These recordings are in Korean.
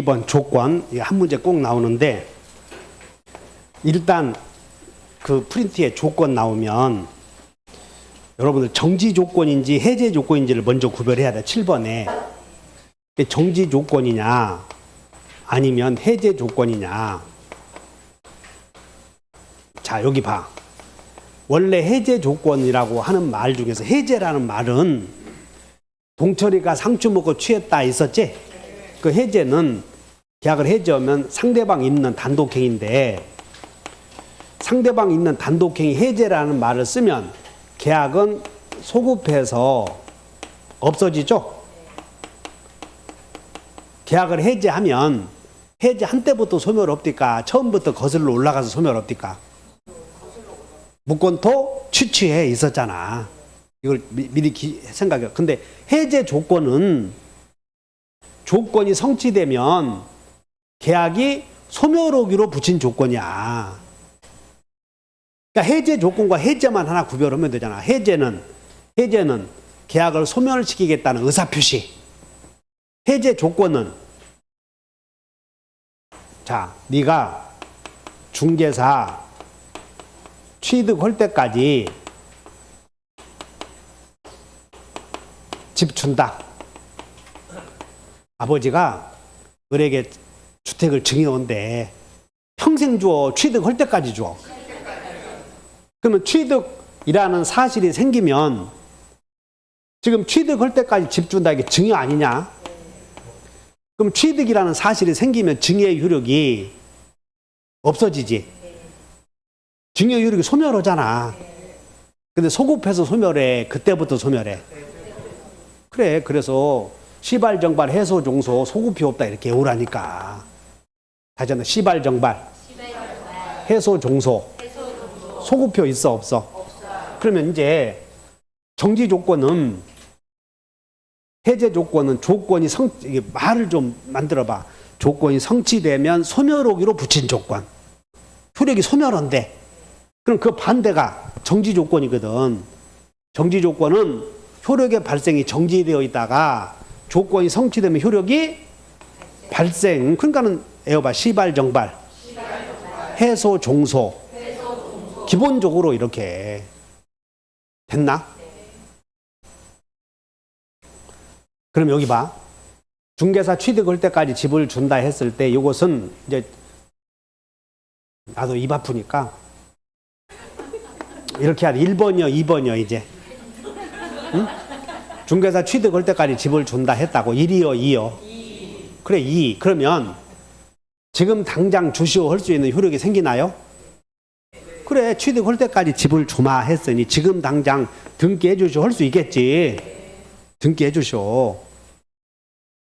2번 조건, 이게 한 문제 꼭 나오는데, 일단 그 프린트에 조건 나오면 여러분들 정지 조건인지 해제 조건인지를 먼저 구별해야 돼. 7번에 정지 조건이냐 아니면 해제 조건이냐. 자, 여기 봐. 원래 해제 조건이라고 하는 말 중에서 해제라는 말은 동철이가 상추 먹고 취했다 있었지? 그 해제는 계약을 해제하면 상대방 있는 단독행위인데, 상대방 있는 단독행위 해제라는 말을 쓰면 계약은 소급해서 없어지죠? 계약을 해제하면 해제한 때부터 소멸 없디까? 처음부터 거슬러 올라가서 소멸 없디까? 무권토 취취해 있었잖아. 이걸 미리 생각해. 근데 해제 조건은 조건이 성취되면 계약이 소멸하기로 붙인 조건이야. 그러니까 해제 조건과 해제만 하나 구별하면 되잖아. 해제는 계약을 소멸시키겠다는 의사표시. 해제 조건은, 자, 네가 중개사 취득할 때까지 집 준다. 아버지가 너에게 주택을 증여한대. 평생 줘? 취득할 때까지 줘? 그러면 취득이라는 사실이 생기면 지금 취득할 때까지 집 준다, 이게 증여 아니냐? 그럼 취득이라는 사실이 생기면 증여의 효력이 없어지지. 증여 효력이 소멸하잖아. 근데 소급해서 소멸해. 그때부터 소멸해. 그래. 그래서 시발정발 해소종소 소급이 없다 이렇게 외우라니까. 다시 한번 시발정발 해소종소 소급표 있어 없어? 그러면 이제 정지 조건은, 해제 조건은 조건이 이게 말을 좀 만들어봐. 조건이 성취되면 소멸하기로 붙인 조건. 효력이 소멸한데. 그럼 그 반대가 정지 조건이거든. 정지 조건은 효력의 발생이 정지되어 있다가 조건이 성취되면 효력이 발생. 그러니까는 에어바 시발정발 해소 종소 기본적으로 이렇게 됐나? 그럼 여기 봐. 중개사 취득할 때까지 집을 준다 했을 때 이것은 이제 나도 입 아프니까 이렇게 하자. 1번이요 2번이요 이제. 응? 중개사 취득할 때까지 집을 준다 했다고. 1이요 2요? 2. 그래 2. 그러면 지금 당장 주시오 할 수 있는 효력이 생기나요? 그래, 취득할 때까지 집을 주마 했으니 지금 당장 등기해 주시오 할 수 있겠지. 등기해 주시오.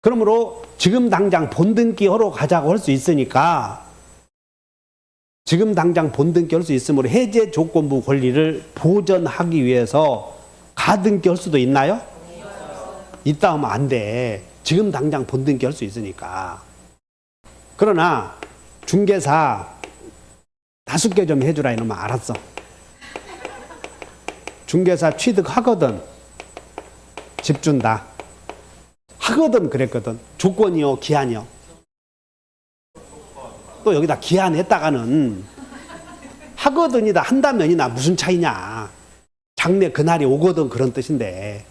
그러므로 지금 당장 본등기 하러 가자고 할 수 있으니까, 지금 당장 본등기 할 수 있으므로 해제 조건부 권리를 보전하기 위해서 가등기 할 수도 있나요? 있다 하면 안 돼. 지금 당장 본등기 할 수 있으니까. 그러나 중개사 5개 좀 해주라 이러면 알았어. 중개사 취득하거든 집 준다. 하거든 그랬거든. 조건이요 기한이요? 또 여기다 기한했다가는 하거든이다 한다면이나 무슨 차이냐. 장래 그날이 오거든 그런 뜻인데.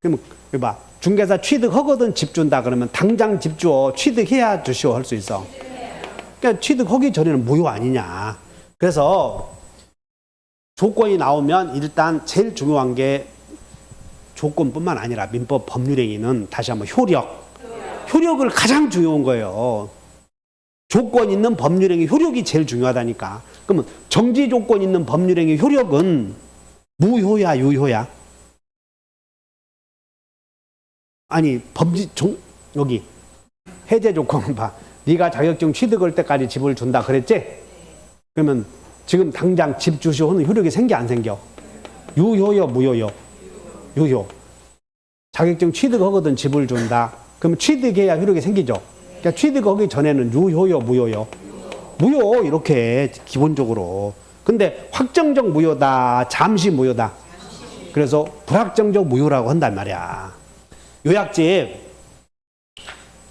그러면 봐. 중개사 취득하거든 집 준다 그러면 당장 집 줘. 취득해야 주시오 할 수 있어. 그러니까 취득하기 전에는 무효 아니냐. 그래서 조건이 나오면 일단 제일 중요한 게 조건뿐만 아니라 민법 법률행위는 다시 한번 효력을 가장 중요한 거예요. 조건 있는 법률행위 효력이 제일 중요하다니까. 그러면 정지 조건 있는 법률행위 효력은 무효야 유효야? 아니 여기 해제 조건 봐. 네가 자격증 취득할 때까지 집을 준다 그랬지? 그러면 지금 당장 집 주시오는 효력이 생겨 안 생겨? 유효요 무효요? 유효. 자격증 취득하거든 집을 준다. 그러면 취득해야 효력이 생기죠. 그러니까 취득하기 전에는 유효요 무효요? 무효 이렇게 기본적으로. 근데 확정적 무효다 잠시 무효다. 그래서 불확정적 무효라고 한단 말이야. 요약집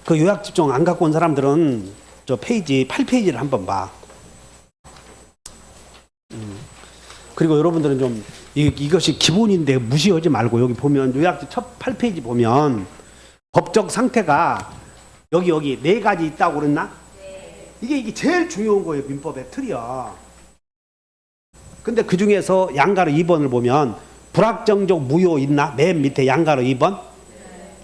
그 요약집종 안 갖고 온 사람들은 저 페이지 8페이지를 한번 봐. 그리고 여러분들은 좀 이것이 기본인데 무시하지 말고 여기 보면 요약집 첫 8페이지 보면 법적 상태가 여기 네 가지 있다고 그랬나? 이게 제일 중요한 거예요. 민법의 틀이야. 근데 그 중에서 양가로 2번을 보면 불확정적 무효 있나? 맨 밑에 양가로 2번.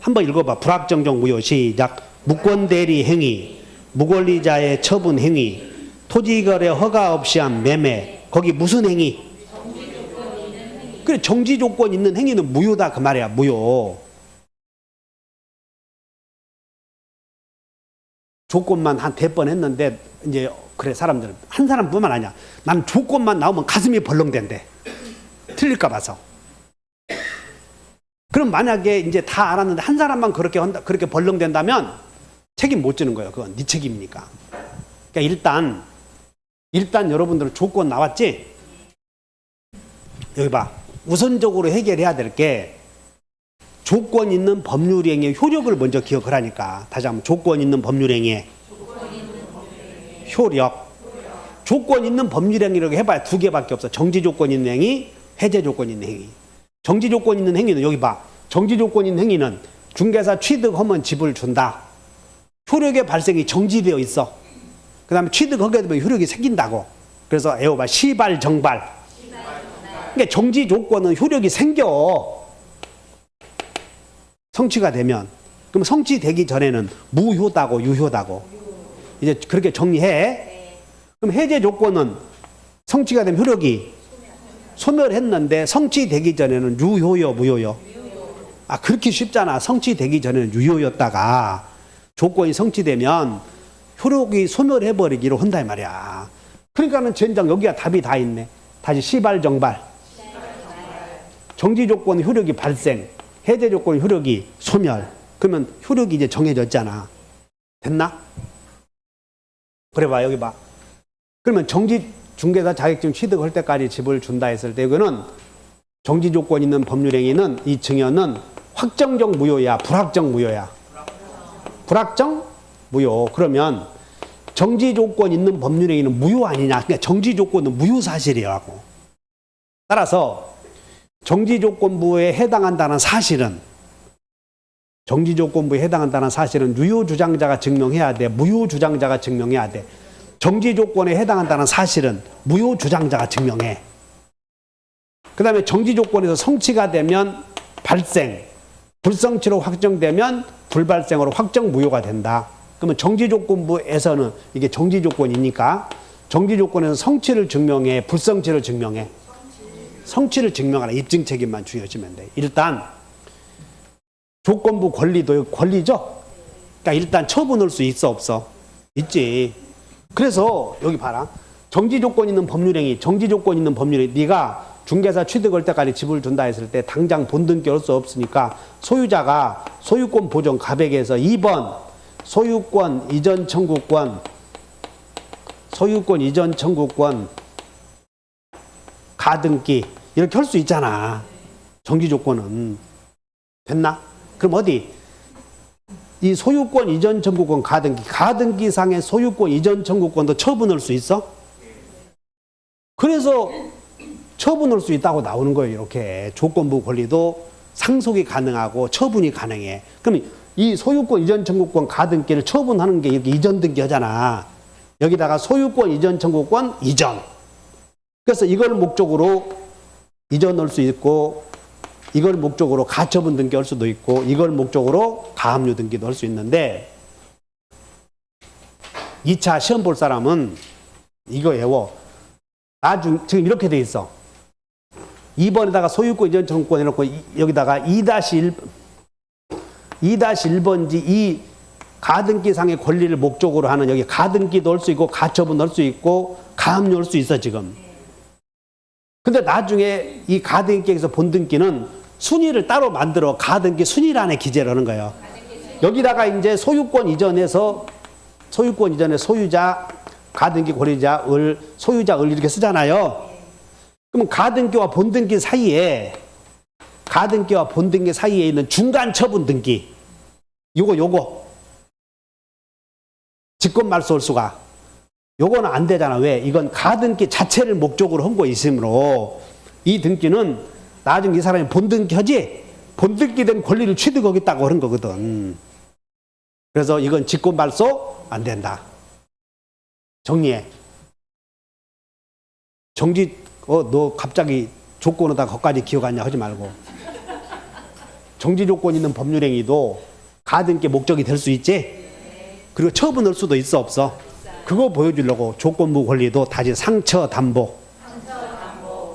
한번 읽어봐. 불확정적 무효 시작. 무권대리 행위, 무권리자의 처분 행위, 토지거래 허가 없이 한 매매. 거기 무슨 행위? 그래, 정지 조건 있는 행위는 무효다 그 말이야. 무효. 조건만 한 100번 했는데 이제 그래 사람들은 한 사람뿐만 아니야. 난 조건만 나오면 가슴이 벌렁댄대. 틀릴까 봐서. 그럼 만약에 이제 다 알았는데 한 사람만 그렇게 벌렁댄다면 책임 못 지는 거예요. 그건 네 책임이니까. 그러니까 일단 여러분들은 조건 나왔지? 여기 봐. 우선적으로 해결해야 될 게 조건 있는 법률행위의 효력을 먼저 기억을 하니까. 다시 한번 조건 있는 법률행위의 효력. 조건 있는 법률행위라고 해봐야 두 개밖에 없어. 정지 조건 있는 행위, 해제 조건 있는 행위. 정지 조건 있는 행위는 여기 봐. 정지 조건 있는 행위는 중개사 취득하면 집을 준다. 효력의 발생이 정지되어 있어. 그 다음에 취득하게 되면 효력이 생긴다고. 그래서 애호봐. 시발 정발. 그러니까 정지 조건은 효력이 생겨. 성취가 되면. 그럼 성취되기 전에는 무효다고 유효다고. 이제 그렇게 정리해. 그럼 해제 조건은 성취가 되면 효력이 소멸했는데 성취되기 전에는 유효요 무효요? 아, 그렇게 쉽잖아. 성취되기 전에는 유효였다가 조건이 성취되면 효력이 소멸해버리기로 한다 이 말이야. 그러니까는 젠장 여기가 답이 다 있네. 다시 시발정발. 정지 조건 효력이 발생, 해제 조건 효력이 소멸. 그러면 효력이 이제 정해졌잖아. 됐나? 그래 봐. 여기 봐. 그러면 정지 중개사 자격증 취득할 때까지 집을 준다 했을 때 이거는 정지 조건 있는 법률행위는 이 증여는 확정적 무효야, 불확정 무효야? 불확정 무효. 그러면 정지 조건 있는 법률행위는 무효 아니냐? 그러니까 정지 조건은 무효 사실이라고. 따라서 정지 조건부에 해당한다는 사실은 유효 주장자가 증명해야 돼. 무효 주장자가 증명해야 돼. 정지 조건에 해당한다는 사실은 무효 주장자가 증명해. 그 다음에 정지 조건에서 성취가 되면 발생, 불성취로 확정되면 불발생으로 확정 무효가 된다. 그러면 정지 조건부에서는 이게 정지 조건이니까 정지 조건에서 성취를 증명해, 불성취를 증명해. 성취를 증명하라. 입증 책임만 주어지면 돼. 일단 조건부 권리도 권리죠. 그러니까 일단 처분할 수 있어 없어? 있지. 그래서 여기 봐라. 정지 조건 있는 법률행위, 네가 중개사 취득할 때까지 집을 준다 했을 때 당장 본등기 할 수 없으니까 소유자가 소유권 보존 가백에서 2번 소유권 이전 청구권 가등기 이렇게 할 수 있잖아. 정지 조건은. 됐나? 그럼 어디? 이 소유권 이전 청구권 가등기상의 소유권 이전 청구권도 처분할 수 있어? 그래서 처분할 수 있다고 나오는 거예요. 이렇게 조건부 권리도 상속이 가능하고 처분이 가능해. 그럼 이 소유권 이전 청구권 가등기를 처분하는 게 이렇게 이전 등기 하잖아. 여기다가 소유권 이전 청구권 이전. 그래서 이걸 목적으로 이전할 수 있고 이걸 목적으로 가처분 등기할 수도 있고 이걸 목적으로 가압류 등기도 할 수 있는데 2차 시험 볼 사람은 이거 외워. 지금 이렇게 돼 있어. 2번에다가 소유권 이전 청구권 해놓고 여기다가 2-1번지 이 가등기상의 권리를 목적으로 하는 여기 가등기도 할 수 있고 가처분도 할 수 있고 가압류 할 수 있어 지금. 근데 나중에 이 가등기에서 본등기는 순위를 따로 만들어 가등기 순위란에 기재를 하는 거예요. 여기다가 이제 소유권 이전에 소유자, 가등기 권리자, 소유자, 이렇게 쓰잖아요. 그러면 가등기와 본등기 사이에 있는 중간 처분 등기. 요거. 직권 말소홀수가. 요거는 안 되잖아. 왜? 이건 가등기 자체를 목적으로 한 거 있으므로 이 등기는 나중에 이 사람이 본등기 하지? 본등기된 권리를 취득하겠다고 그런 거거든. 그래서 이건 직권 말소 안 된다. 정리해. 정지, 너 갑자기 조건으로다 거기까지 기억하냐 하지 말고. 정지 조건 있는 법률행위도 가등기 목적이 될 수 있지? 그리고 처분할 수도 있어, 없어? 그거 보여주려고 조건부 권리도 다시 상처 담보.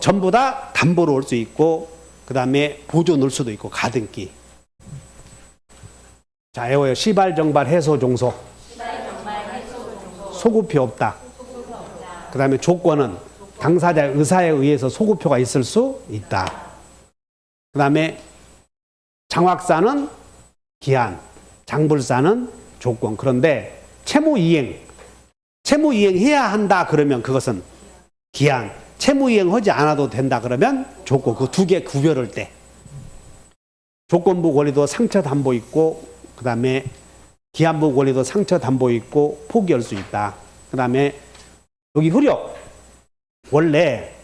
전부 다 담보로 올 수 있고, 그 다음에 보조 넣을 수도 있고, 가등기. 자, 외워요. 시발정발 해소 종소. 소구표 없다. 그 다음에 조건은 당사자의 의사에 의해서 소구표가 있을 수 있다. 그 다음에 장확사는 기한, 장불사는 조건. 그런데 채무이행 해야 한다 그러면 그것은 기한, 채무이행 하지 않아도 된다 그러면 조건. 그 두 개 구별할 때 조건부 권리도 상처 담보 있고, 그 다음에 기한부 권리도 상처 담보 있고 포기할 수 있다. 그 다음에 여기 효력. 원래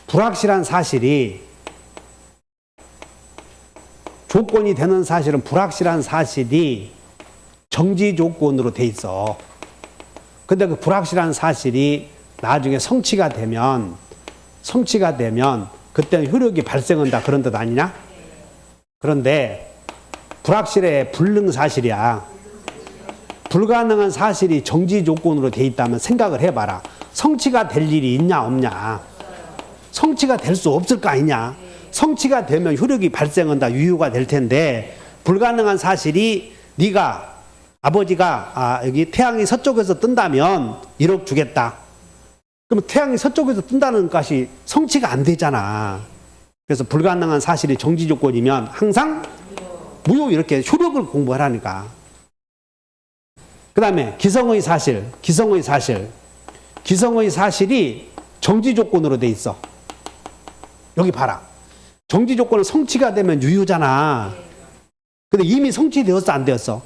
불확실한 사실이 조건이 되는 사실은 불확실한 사실이 정지 조건으로 돼 있어. 근데 그 불확실한 사실이 나중에 성취가 되면 그때는 효력이 발생한다 그런 뜻 아니냐? 그런데 불확실해. 불능사실이야. 불가능한 사실이 정지 조건으로 돼 있다면 생각을 해봐라. 성취가 될 일이 있냐 없냐? 성취가 될 수 없을 거 아니냐? 성취가 되면 효력이 발생한다, 유효가 될 텐데, 불가능한 사실이 네가 아버지가 여기 태양이 서쪽에서 뜬다면 1억 주겠다. 그럼 태양이 서쪽에서 뜬다는 것이 성취가 안 되잖아. 그래서 불가능한 사실이 정지 조건이면 항상 무효. 이렇게 효력을 공부하라니까. 그 다음에 기성의 사실이 정지 조건으로 돼 있어. 여기 봐라. 정지 조건은 성취가 되면 유효잖아. 근데 이미 성취되었어, 안 되었어?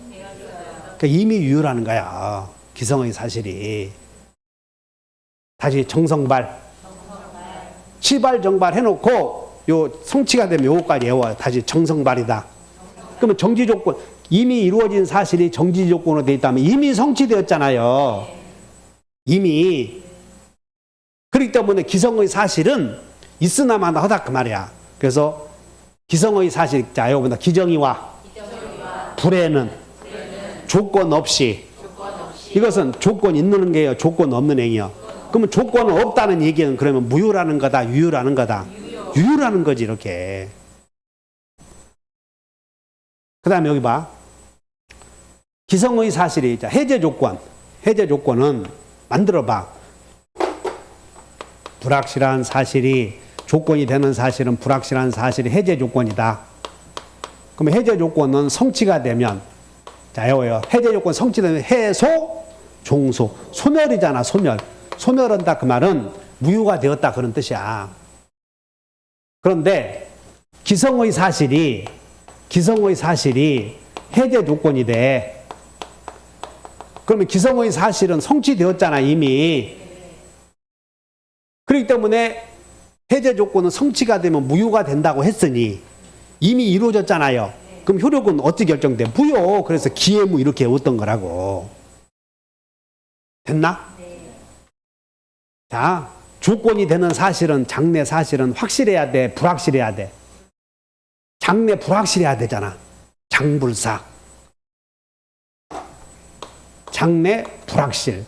그러니까 이미 유효라는 거야. 기성의 사실이. 다시 정성발. 시발정발 해놓고 요 성취가 되면 요거까지 외워요. 다시 정성발이다. 그러면 정지 조건, 이미 이루어진 사실이 정지 조건으로 돼 있다면 이미 성취되었잖아요. 이미. 그렇기 때문에 기성의 사실은 있으나마나 하다 그 말이야. 그래서 기성의 사실, 자, 여기보다 기정이와 불에는 조건 없이. 이것은 조건 있는 게요, 조건 없는 행위요. 그러면 조건은 없다는 얘기는 그러면 무효라는 거다, 유효라는 거다? 유효라는 거지, 이렇게. 그 다음에 여기 봐. 기성의 사실이, 자, 해제 조건은 만들어봐. 불확실한 사실이, 조건이 되는 사실은 불확실한 사실이 해제 조건이다. 그러면 해제 조건은 성취가 되면, 자, 외워요. 해제 조건 성취되면 해소, 종소. 소멸이잖아, 소멸. 소멸한다 그 말은 무효가 되었다 그런 뜻이야. 그런데 기성의 사실이 해제 조건이 돼. 그러면 기성의 사실은 성취되었잖아, 이미. 그렇기 때문에 해제 조건은 성취가 되면 무효가 된다고 했으니 이미 이루어졌잖아요. 그럼 효력은 어떻게 결정돼? 무효. 그래서 기해무 이렇게 외웠던 거라고. 됐나? 자, 조건이 되는 사실은, 장래 사실은 확실해야 돼, 불확실해야 돼? 장래 불확실해야 되잖아. 장불사. 장래 불확실.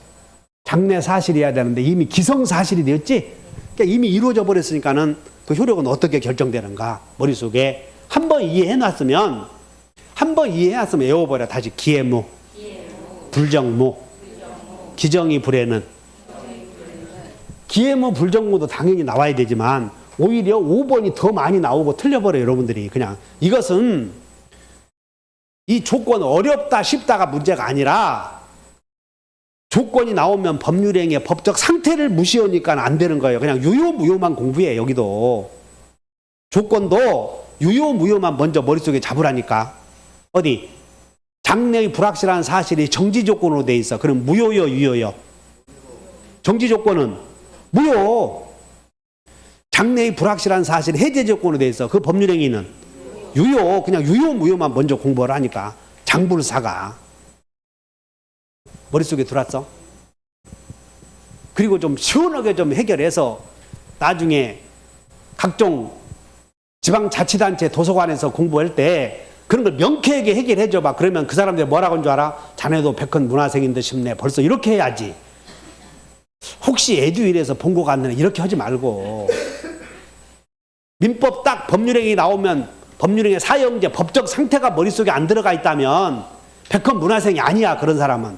장래 사실이어야 되는데 이미 기성사실이 되었지? 그러니까 이미 이루어져 버렸으니까는 그 효력은 어떻게 결정되는가? 머릿속에 한번 이해해놨으면 외워버려. 다시 기해무, 불정무, 기정이 불에는. 기해무, 불정무도 당연히 나와야 되지만 오히려 5번이 더 많이 나오고 틀려버려요, 여러분들이. 그냥 이것은 이 조건 어렵다 쉽다가 문제가 아니라 조건이 나오면 법률행위의 법적 상태를 무시하니까 안 되는 거예요. 그냥 유효 무효만 공부해. 여기도 조건도 유효 무효만 먼저 머릿속에 잡으라니까. 어디? 장래의 불확실한 사실이 정지 조건으로 돼 있어. 그럼 무효요, 유효요? 정지 조건은 무효. 장래의 불확실한 사실 해제 조건으로 돼 있어. 그 법률행위는 유효. 그냥 유효, 무효만 먼저 공부를 하니까 장불사가 머릿속에 들어왔어? 그리고 좀 시원하게 좀 해결해서 나중에 각종 지방자치단체 도서관에서 공부할 때 그런 걸 명쾌하게 해결해줘 봐. 그러면 그 사람들이 뭐라고 한 줄 알아? 자네도 백헌 문화생인 듯 싶네. 벌써 이렇게 해야지. 혹시 에듀윌에서 본 거 같네. 이렇게 하지 말고. 민법 딱 법률행위 나오면 법률행위 사형제 법적 상태가 머릿속에 안 들어가 있다면 백헌 문화생이 아니야. 그런 사람은.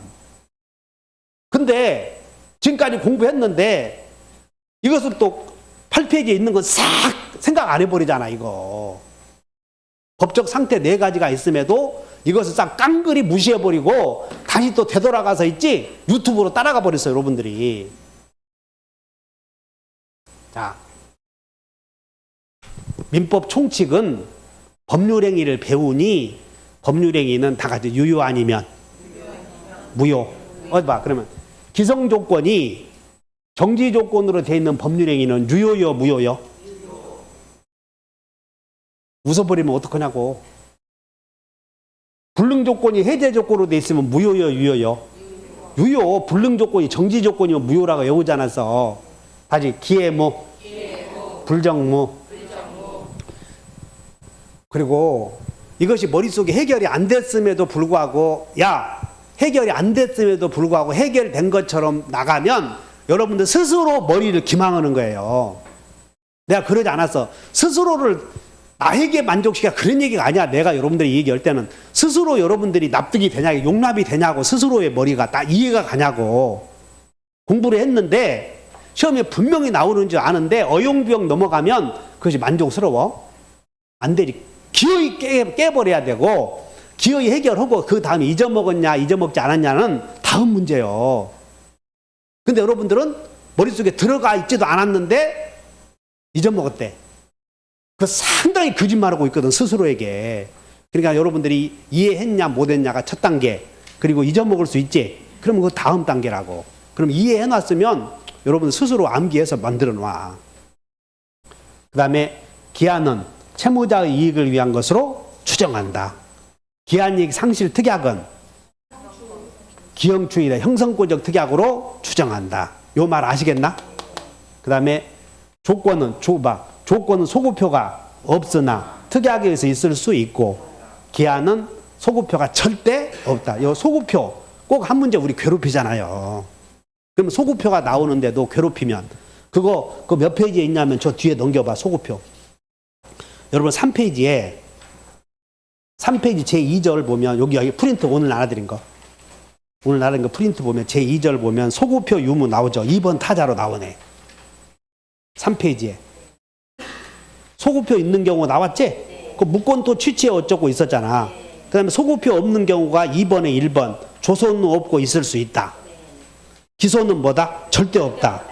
근데 지금까지 공부했는데 이것을 또 8페이지에 있는 건 싹 생각 안 해버리잖아. 이거. 법적 상태 4가지가 있음에도 이것을 싹 깡그리 무시해버리고 다시 또 되돌아가서 있지 유튜브로 따라가 버렸어요. 여러분들이. 자, 민법 총칙은 법률행위를 배우니 법률행위는 다 같이 유효 아니면 무효. 어디 봐. 그러면 기성조건이 정지조건으로 되어 있는 법률행위는 유효요, 무효요? 웃어버리면 어떡하냐고. 불능조건이 해제조건으로 되어 있으면 무효요, 유효요? 유효. 불능조건이 정지조건이면 무효라고 외우지 않았어. 다시 기해무, 불정무. 그리고 이것이 머릿속에 해결이 안 됐음에도 불구하고 해결이 안 됐음에도 불구하고 해결된 것처럼 나가면 여러분들 스스로 머리를 기망하는 거예요. 내가 그러지 않았어. 스스로를 나에게 만족시켜 그런 얘기가 아니야. 내가 여러분들이 얘기할 때는 스스로 여러분들이 납득이 되냐, 용납이 되냐고, 스스로의 머리가 딱 이해가 가냐고. 공부를 했는데 시험에 분명히 나오는 줄 아는데 어용부용 넘어가면 그것이 만족스러워? 안 되지. 기어이 깨버려야 되고 기어이 해결하고 그 다음에 잊어먹었냐 잊어먹지 않았냐는 다음 문제예요. 근데 여러분들은 머릿속에 들어가 있지도 않았는데 잊어먹었대. 그 상당히 거짓말하고 있거든, 스스로에게. 그러니까 여러분들이 이해했냐 못했냐가 첫 단계. 그리고 잊어먹을 수 있지. 그러면 그 다음 단계라고. 그럼 이해해놨으면 여러분 스스로 암기해서 만들어 놔. 그 다음에 기한은 채무자의 이익을 위한 것으로 추정한다. 기한이익 상실 특약은 기형추이다. 형성권적 특약으로 추정한다. 요 말 아시겠나? 그 다음에 조건은 소구표가 없으나 특약에 의해서 있을 수 있고 기한은 소구표가 절대 없다. 요 소구표 꼭 한 문제 우리 괴롭히잖아요. 그럼 소구표가 나오는데도 괴롭히면 그거 몇 페이지에 있냐면 저 뒤에 넘겨봐. 소구표. 여러분 3페이지에 3페이지 제2절 보면 여기 프린트 오늘 나눠드린 거 프린트 보면 제2절 보면 소구표 유무 나오죠. 2번 타자로 나오네. 3페이지에 소구표 있는 경우 나왔지? 그 무권토 취치에 어쩌고 있었잖아. 그 다음에 소구표 없는 경우가 2번에 1번 조소는 없고 있을 수 있다. 기소는 뭐다? 절대 없다.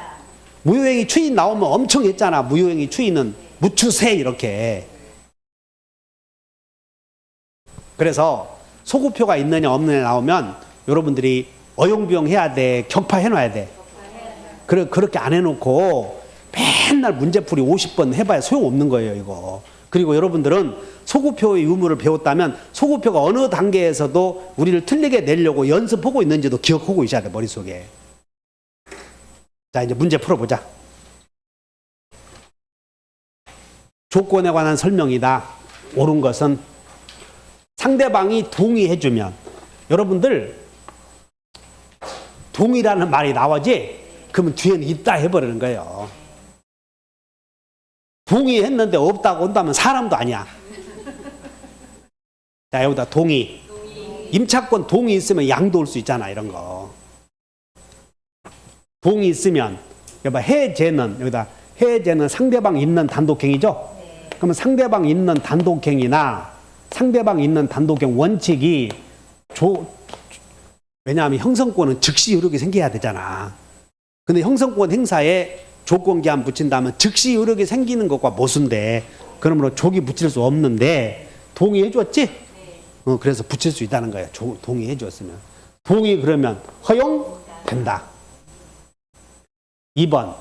무효행위 추인 나오면 엄청 했잖아. 무효행위 추인은 무추세 이렇게. 그래서 소구표가 있느냐 없느냐 나오면 여러분들이 어용비용 해야 돼. 격파해 놔야 돼. 그렇게 안 해놓고 맨날 문제풀이 50번 해봐야 소용없는 거예요, 이거. 그리고 여러분들은 소구표의 의무를 배웠다면 소구표가 어느 단계에서도 우리를 틀리게 내려고 연습하고 있는지도 기억하고 있어야 돼, 머릿속에. 자, 이제 문제 풀어보자. 조건에 관한 설명이다. 옳은 것은 상대방이 동의해주면, 여러분들 동의라는 말이 나오지? 그러면 뒤에는 있다 해버리는 거예요. 동의했는데 없다고 한다면 사람도 아니야. 자, 여기다 동의. 임차권 동의 있으면 양도 올 수 있잖아, 이런 거. 동의 있으면, 여봐, 해제는, 여기다 해제는 상대방 있는 단독행위죠? 그러면 상대방 있는 단독행위나 상대방 있는 단독행 원칙이 왜냐하면 형성권은 즉시 효력이 생겨야 되잖아. 근데 형성권 행사에 조건기한 붙인다면 즉시 효력이 생기는 것과 모순돼. 그러므로 조기 붙일 수 없는데 동의해 줬지? 그래서 붙일 수 있다는 거예요. 동의해 줬으면. 동의 그러면 허용된다. 2번.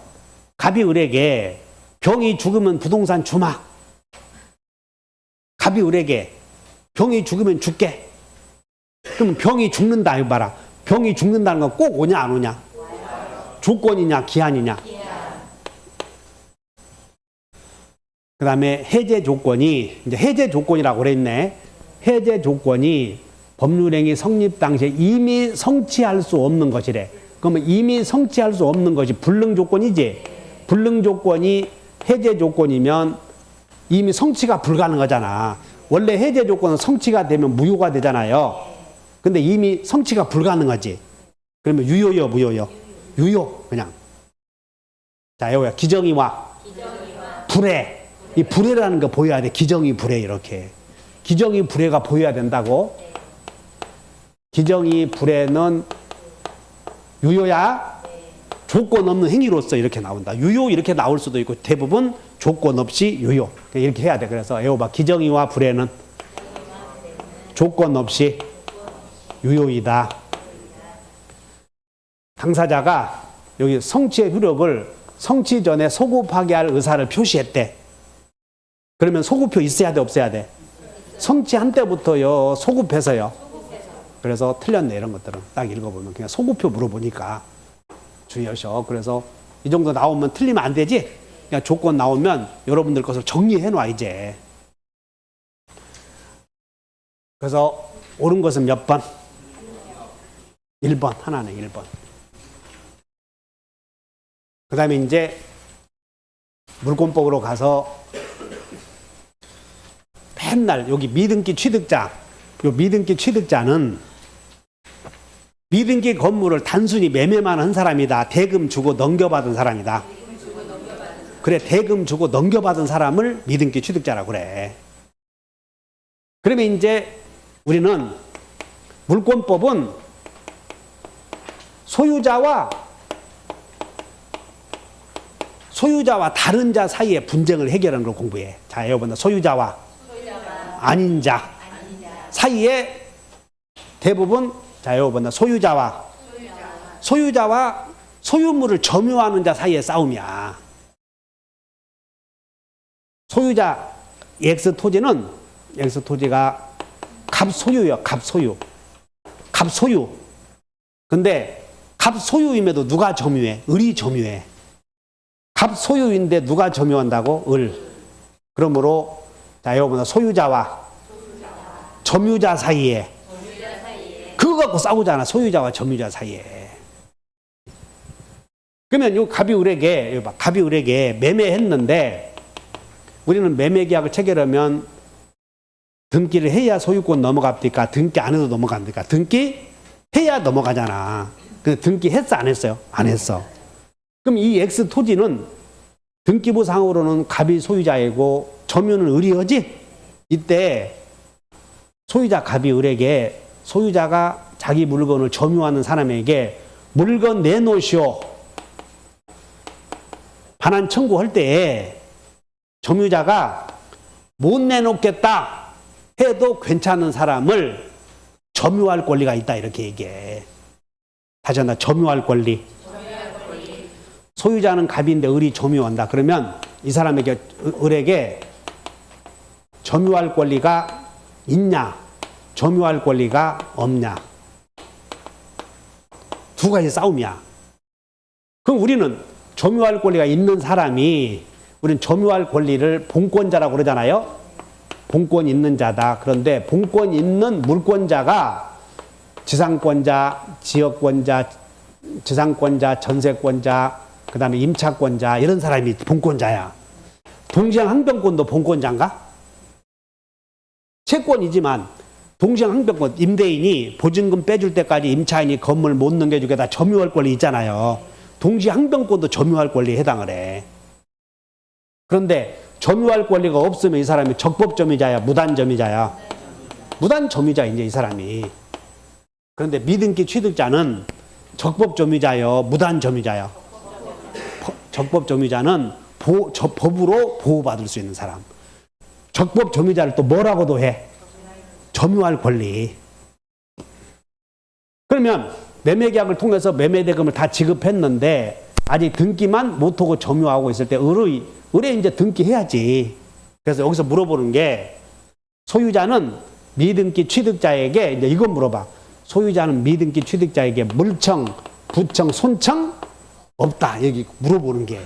갑이 을에게 병이 죽으면 부동산 주마. 갑이 을에게 병이 죽으면 죽게. 그럼 병이 죽는다 이거 봐라. 병이 죽는다는 건 꼭 오냐 안 오냐? 조건이냐 기한이냐? 그 다음에 해제 조건이 이제 해제 조건이라고 그랬네. 해제 조건이 법률행위 성립 당시에 이미 성취할 수 없는 것이래. 그러면 이미 성취할 수 없는 것이 불능 조건이지. 불능 조건이 해제 조건이면 이미 성취가 불가능하잖아. 원래 해제 조건은 성취가 되면 무효가 되잖아요. 근데 이미 성취가 불가능하지. 그러면 유효요 무효요? 유효 그냥. 자 여기야 기정이와 불해. 이 불해라는 거 보여야 돼. 기정이 불해 이렇게. 기정이 불해가 보여야 된다고. 기정이 불해는 유효야 조건 없는 행위로서 이렇게 나온다. 유효 이렇게 나올 수도 있고 대부분 조건 없이 유효 이렇게 해야 돼. 그래서 에오바 기정이와 불해는 조건 없이 유효이다. 당사자가 여기 성취의 효력을 성취 전에 소급하게 할 의사를 표시했대. 그러면 소급표 있어야 돼 없어야 돼? 성취한 때부터요 소급해서요. 그래서 틀렸네 이런 것들은. 딱 읽어보면 그냥 소급표 물어보니까 주의하셔. 그래서 이 정도 나오면 틀리면 안 되지. 그냥 조건 나오면 여러분들 것을 정리해 놔 이제. 그래서 옳은 것은 몇 번? 1번 하나는 1번. 그 다음에 이제 물권법으로 가서 맨날 여기 미등기 취득자, 요 미등기 취득자는 미등기 건물을 단순히 매매만 한 사람이다. 대금 주고 넘겨받은 사람이다. 그래, 대금 주고 넘겨받은 사람을 미등기 취득자라고 그래. 그러면 이제 우리는 물권법은 소유자와 다른 자 사이의 분쟁을 해결하는 걸 공부해. 자, 여러분들 소유자와 아닌 자 사이에 대부분 자, 여러분들 소유자와 소유물을 점유하는 자 사이의 싸움이야. 소유자 X 토지가 갑소유예요. 갑소유. 근데 갑소유임에도 누가 점유해? 을이 점유해. 갑소유인데 누가 점유한다고? 을. 그러므로 자, 여러분 소유자와 점유자 사이에 그거 갖고 싸우잖아. 소유자와 점유자 사이에. 그러면 요 갑이 을에게 매매했는데 우리는 매매 계약을 체결하면 등기를 해야 소유권 넘어갑니까? 등기 안 해도 넘어갑니까? 등기 해야 넘어가잖아. 근데 등기 했어 안 했어요? 안 했어. 그럼 이 X 토지는 등기부상으로는 갑이 소유자이고 점유는 을이지? 이때 소유자 갑이 을에게 소유자가 자기 물건을 점유하는 사람에게 물건 내놓으시오. 반환 청구할 때에 점유자가 못 내놓겠다 해도 괜찮은 사람을 점유할 권리가 있다 이렇게 얘기해. 다시 한번 점유할 권리. 소유자는 갑인데 을이 점유한다. 그러면 이 사람에게 을에게 점유할 권리가 있냐 점유할 권리가 없냐 두 가지 싸움이야. 그럼 우리는 점유할 권리가 있는 사람이 우리는 점유할 권리를 본권자라고 그러잖아요. 본권 있는 자다. 그런데 본권 있는 물권자가 지상권자, 지역권자, 지상권자, 전세권자, 그 다음에 임차권자 이런 사람이 본권자야. 동시항변권도 본권자인가? 채권이지만 동시항변권 임대인이 보증금 빼줄 때까지 임차인이 건물 못 넘겨주겠다 점유할 권리 있잖아요. 동시항변권도 점유할 권리에 해당을 해. 그런데 점유할 권리가 없으면 이 사람이 적법점유자야 무단점유자야? 무단점유자 이제 이 사람이. 그런데 미등기 취득자는 적법점유자요 무단점유자요? 적법점유자는 법으로 보호받을 수 있는 사람. 적법점유자를 또 뭐라고도 해? 점유할 권리. 그러면 매매계약을 통해서 매매대금을 다 지급했는데 아직 등기만 못하고 점유하고 있을 때 의뢰 이제 등기해야지. 그래서 여기서 물어보는 게 소유자는 미등기 취득자에게 이제 이건 물어봐. 소유자는 미등기 취득자에게 물청, 부청, 손청 없다. 여기 물어보는 게.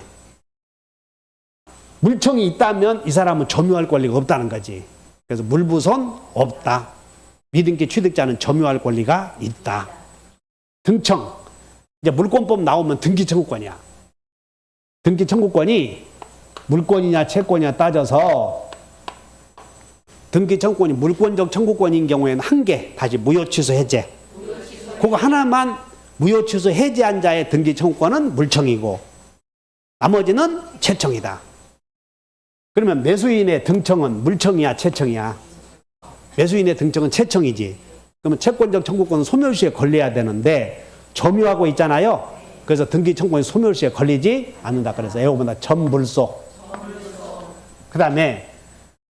물청이 있다면 이 사람은 점유할 권리가 없다는 거지. 그래서 물부손 없다. 미등기 취득자는 점유할 권리가 있다. 등청. 이제 물권법 나오면 등기 청구권이야. 등기 청구권이 물권이냐 채권이냐 따져서 등기 청구권이 물권적 청구권인 경우에는 한 개, 다시 무효취소 해제. 그거 하나만 무효취소 해제한 자의 등기 청구권은 물청이고 나머지는 채청이다. 그러면 매수인의 등청은 물청이야 채청이야? 매수인의 등청은 채청이지. 그러면 채권적 청구권은 소멸시에 걸려야 되는데 점유하고 있잖아요. 그래서 등기 청구권이 소멸시에 걸리지 않는다. 그래서 애호보다 전불소. 그 다음에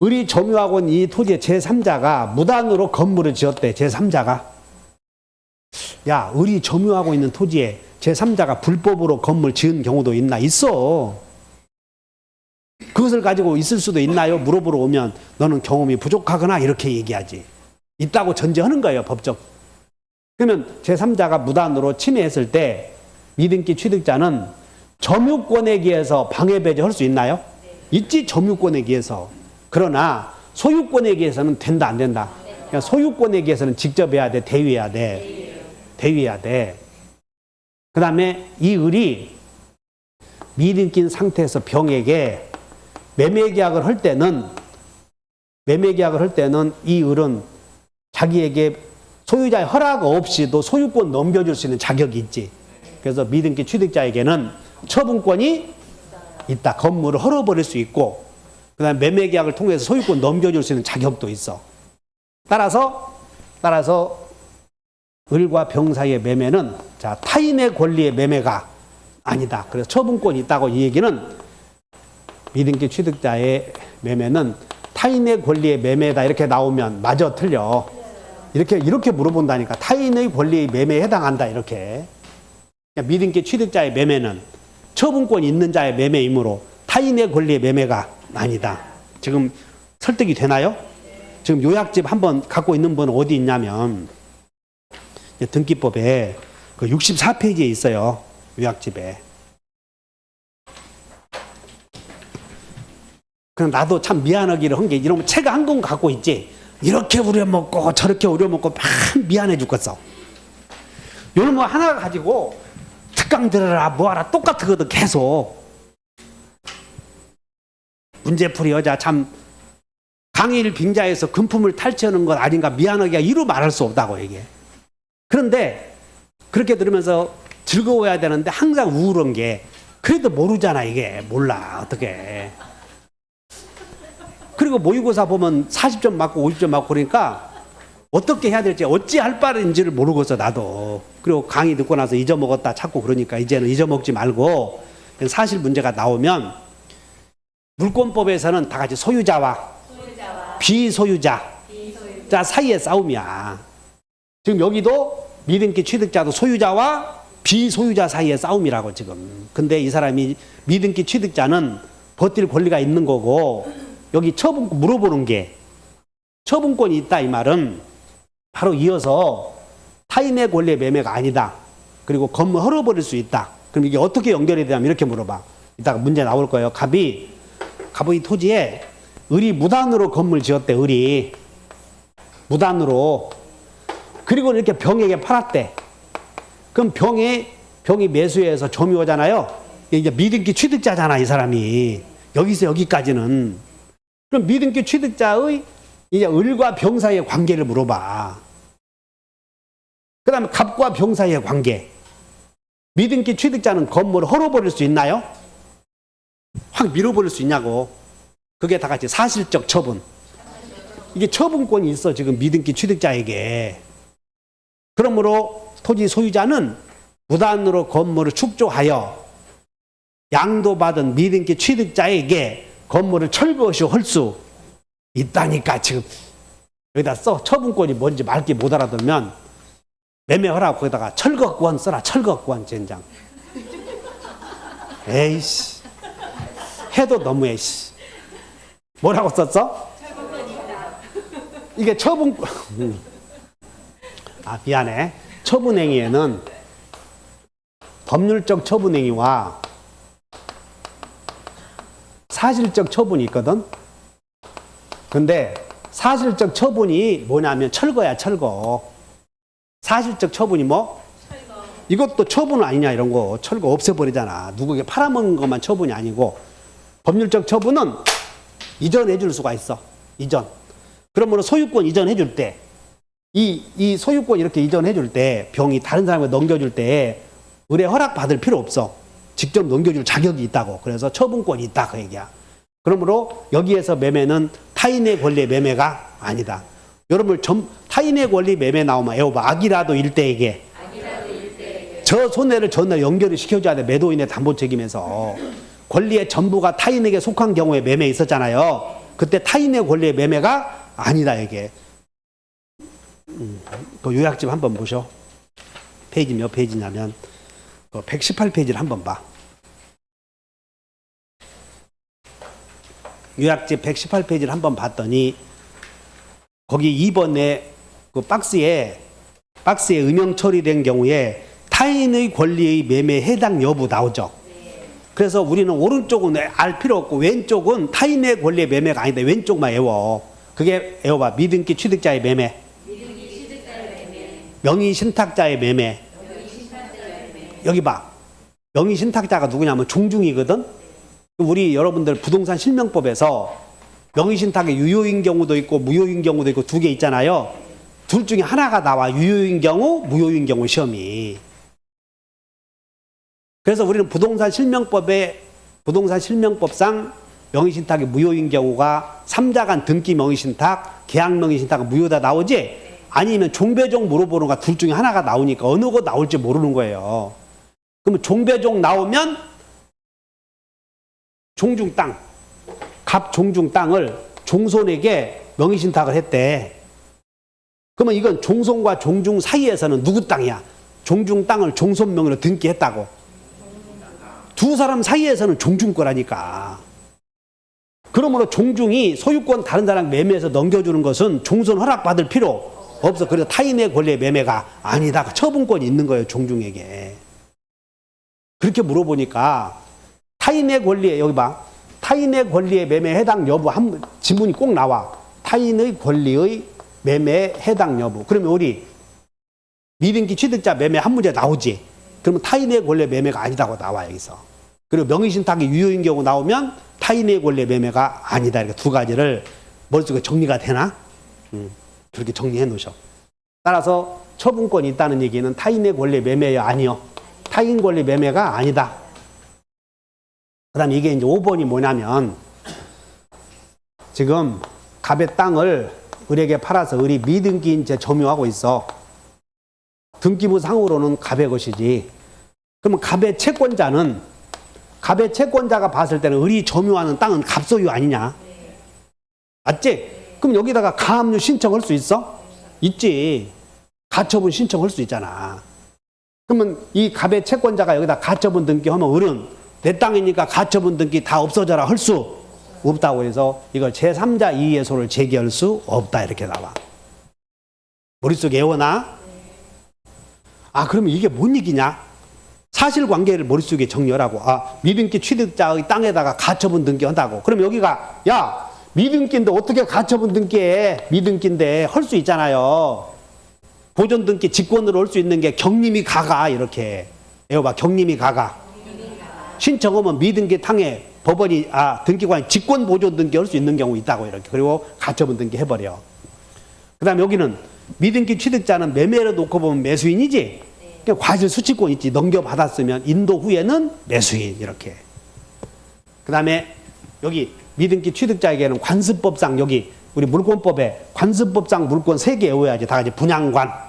을이 점유하고 있는 이 토지의 제3자가 무단으로 건물을 지었대. 제3자가. 야, 을이 점유하고 있는 토지에 제3자가 불법으로 건물 지은 경우도 있나? 있어. 그것을 가지고 있을 수도 있나요? 물어보러 오면 너는 경험이 부족하거나 이렇게 얘기하지. 있다고 전제하는 거예요, 법적. 그러면 제3자가 무단으로 침해했을 때 미등기 취득자는 점유권에 기해서 방해배제할 수 있나요? 있지, 점유권에 기해서. 그러나 소유권에 기해서는 된다, 안 된다? 그러니까 소유권에 기해서는 직접 해야 돼, 대위해야 돼? 대위해야 돼. 그 다음에 이 을이 미등기인 상태에서 병에게 매매계약을 할 때는 이 을은 자기에게 소유자의 허락 없이도 소유권 넘겨줄 수 있는 자격이 있지. 그래서 미등기 취득자에게는 처분권이 있다. 건물을 헐어버릴 수 있고, 그 다음에 매매계약을 통해서 소유권 넘겨줄 수 있는 자격도 있어. 따라서 을과 병 사이의 매매는 자, 타인의 권리의 매매가 아니다. 그래서 처분권이 있다고 이 얘기는 미등기 취득자의 매매는 타인의 권리의 매매다. 이렇게 나오면 맞아, 틀려. 이렇게 물어본다니까. 타인의 권리의 매매에 해당한다. 이렇게. 미등기 취득자의 매매는 처분권이 있는 자의 매매이므로 타인의 권리의 매매가 아니다. 지금 설득이 되나요? 지금 요약집 한번 갖고 있는 분은 어디 있냐면 등기법에 그 64페이지에 있어요. 요약집에. 그럼 나도 참 미안하기를 한 게 이러면 책 한 권 갖고 있지. 이렇게 우려먹고 저렇게 우려먹고 막 미안해 죽겠어. 요런 거 하나 가지고 특강 들으라 뭐하라 똑같거든 계속. 문제풀이 여자 참 강의를 빙자해서 금품을 탈취하는 것 아닌가 미안하기가 이루 말할 수 없다고 이게. 그런데 그렇게 들으면서 즐거워야 되는데 항상 우울한 게 그래도 모르잖아 이게. 몰라 어떻게. 그리고 모의고사 보면 40점 맞고 50점 맞고 그러니까 어떻게 해야 될지 어찌할 바인지를 모르겠어 나도. 그리고 강의 듣고 나서 잊어먹었다 찾고 그러니까 이제는 잊어먹지 말고 사실 문제가 나오면 물권법에서는 다 같이 소유자와 비소유자 사이의 싸움이야. 지금 여기도 미등기 취득자도 소유자와 비소유자 사이의 싸움이라고 지금. 근데 이 사람이 미등기 취득자는 버틸 권리가 있는 거고 여기 처분권 물어보는 게 처분권이 있다 이 말은 바로 이어서 타인의 권리의 매매가 아니다. 그리고 건물 헐어버릴 수 있다. 그럼 이게 어떻게 연결이 되냐면 이렇게 물어봐. 이따가 문제 나올 거예요. 갑이 토지에 을이 무단으로 건물 지었대. 을이 무단으로. 그리고 이렇게 병에게 팔았대. 그럼 병이 매수해서 점유하잖아요. 이제 미등기 취득자잖아 이 사람이. 여기서 여기까지는. 그럼 미등기 취득자의 이제 을과 병 사이의 관계를 물어봐. 그 다음에 갑과 병 사이의 관계. 미등기 취득자는 건물을 헐어버릴 수 있나요? 확 밀어버릴 수 있냐고. 그게 다 같이 사실적 처분. 이게 처분권이 있어 지금 미등기 취득자에게. 그러므로 토지 소유자는 무단으로 건물을 축조하여 양도받은 미등기 취득자에게 건물을 철거시 할 수 있다니까 지금. 여기다 써. 처분권이 뭔지 맑게 못 알아들면 매매 허락 거기다가 철거권 써라. 철거권 젠장. 에이씨. 해도 너무해. 씨. 뭐라고 썼어? 이게 처분권. 아, 미안해. 처분행위에는 법률적 처분행위와 사실적 처분이 있거든. 근데 사실적 처분이 뭐냐면 철거야, 철거. 사실적 처분이 뭐? 철거. 이것도 처분 아니냐, 이런 거. 철거 없애버리잖아. 누구에게 팔아먹는 것만 처분이 아니고. 법률적 처분은 이전해 줄 수가 있어. 이전. 그러므로 소유권 이전해 줄 때, 이 소유권 이렇게 이전해 줄 때, 병이 다른 사람에게 넘겨줄 때, 의뢰 허락 받을 필요 없어. 직접 넘겨줄 자격이 있다고. 그래서 처분권이 있다, 그 얘기야. 그러므로 여기에서 매매는 타인의 권리의 매매가 아니다. 여러분, 타인의 권리 매매 나오면 애호봐. 악이라도 일대에게. 저 손해를 전혀 연결을 시켜줘야 돼. 매도인의 담보 책임에서. 권리의 전부가 타인에게 속한 경우에 매매 있었잖아요. 그때 타인의 권리의 매매가 아니다, 이게. 그 요약집 한번 보셔. 페이지 몇 페이지냐면 118페이지를 한번 봐. 요약집 118페이지를 한번 봤더니 거기 2번에 그 박스에 음영 처리된 경우에 타인의 권리의 매매 해당 여부 나오죠. 그래서 우리는 오른쪽은 알 필요 없고 왼쪽은 타인의 권리의 매매가 아닌데 왼쪽만 외워. 그게 외워봐. 미등기 취득자의 매매, 명의신탁자의 매매. 여기 봐. 명의신탁자가 누구냐면 종중이거든. 우리 여러분들 부동산 실명법에서 명의신탁의 유효인 경우도 있고 무효인 경우도 있고 두 개 있잖아요. 둘 중에 하나가 나와. 유효인 경우, 무효인 경우 시험이. 그래서 우리는 부동산 실명법상 명의신탁이 무효인 경우가 3자간 등기 명의신탁, 계약 명의신탁은 무효다 나오지? 아니면 종배종 물어보는 거 둘 중에 하나가 나오니까 어느 거 나올지 모르는 거예요. 그러면 종배종 나오면 종중 땅, 갑 종중 땅을 종손에게 명의신탁을 했대. 그러면 이건 종손과 종중 사이에서는 누구 땅이야? 종중 땅을 종손 명의로 등기했다고. 두 사람 사이에서는 종중 거라니까. 그러므로 종중이 소유권 다른 사람 매매해서 넘겨주는 것은 종손 허락받을 필요 없어. 그래서 타인의 권리의 매매가 아니다. 처분권이 있는 거예요, 종중에게. 그렇게 물어보니까 타인의 권리에, 여기 봐. 타인의 권리의 매매 해당 여부 한 지문이 꼭 나와. 타인의 권리의 매매 해당 여부. 그러면 우리 미등기 취득자 매매 한 문제 나오지. 그러면 타인의 권리의 매매가 아니다고 나와, 여기서. 그리고 명의신탁이 유효인 경우 나오면 타인의 권리의 매매가 아니다. 이렇게 두 가지를 머릿속에 정리가 되나? 그렇게 정리해 놓으셔. 따라서 처분권이 있다는 얘기는 타인의 권리의 매매야, 아니요. 타인 권리 매매가 아니다. 그 다음에 이게 이제 5번이 뭐냐면, 지금 갑의 땅을 을에게 팔아서 을이 미등기인 채 점유하고 있어. 등기부 상으로는 갑의 것이지. 그러면 갑의 채권자가 봤을 때는 을이 점유하는 땅은 갑소유 아니냐? 맞지? 그럼 여기다가 가압류 신청할 수 있어? 있지. 가처분 신청할 수 있잖아. 그러면 이 갑의 채권자가 여기다 가처분 등기하면 을은 내 땅이니까 가처분 등기 다 없어져라 할 수 없다고 해서 이걸 제3자 이의소를 제기할 수 없다, 이렇게 나와. 머릿속에 외워놔? 아, 그러면 이게 뭔 얘기냐? 사실관계를 머릿속에 정리하라고. 아, 미등기 취득자의 땅에다가 가처분 등기한다고. 그럼 여기가, 야, 미등기인데 어떻게 가처분 등기해? 미등기인데 할 수 있잖아요. 보존 등기 직권으로 할 수 있는 게 경림이 가가, 이렇게. 외워봐. 경림이 가가. 신청하면 미등기 땅에 법원이, 등기관이 직권 보존 등기 할 수 있는 경우 있다고, 이렇게. 그리고 가처분 등기 해버려. 그 다음에 여기는 미등기 취득자는 매매를 놓고 보면 매수인이지? 그러니까 과실 수취권 있지. 넘겨받았으면 인도 후에는 매수인, 이렇게. 그 다음에 여기 미등기 취득자에게는 관습법상, 여기 우리 물권법에 관습법상 물권 3개 외워야지. 다 같이 분양관.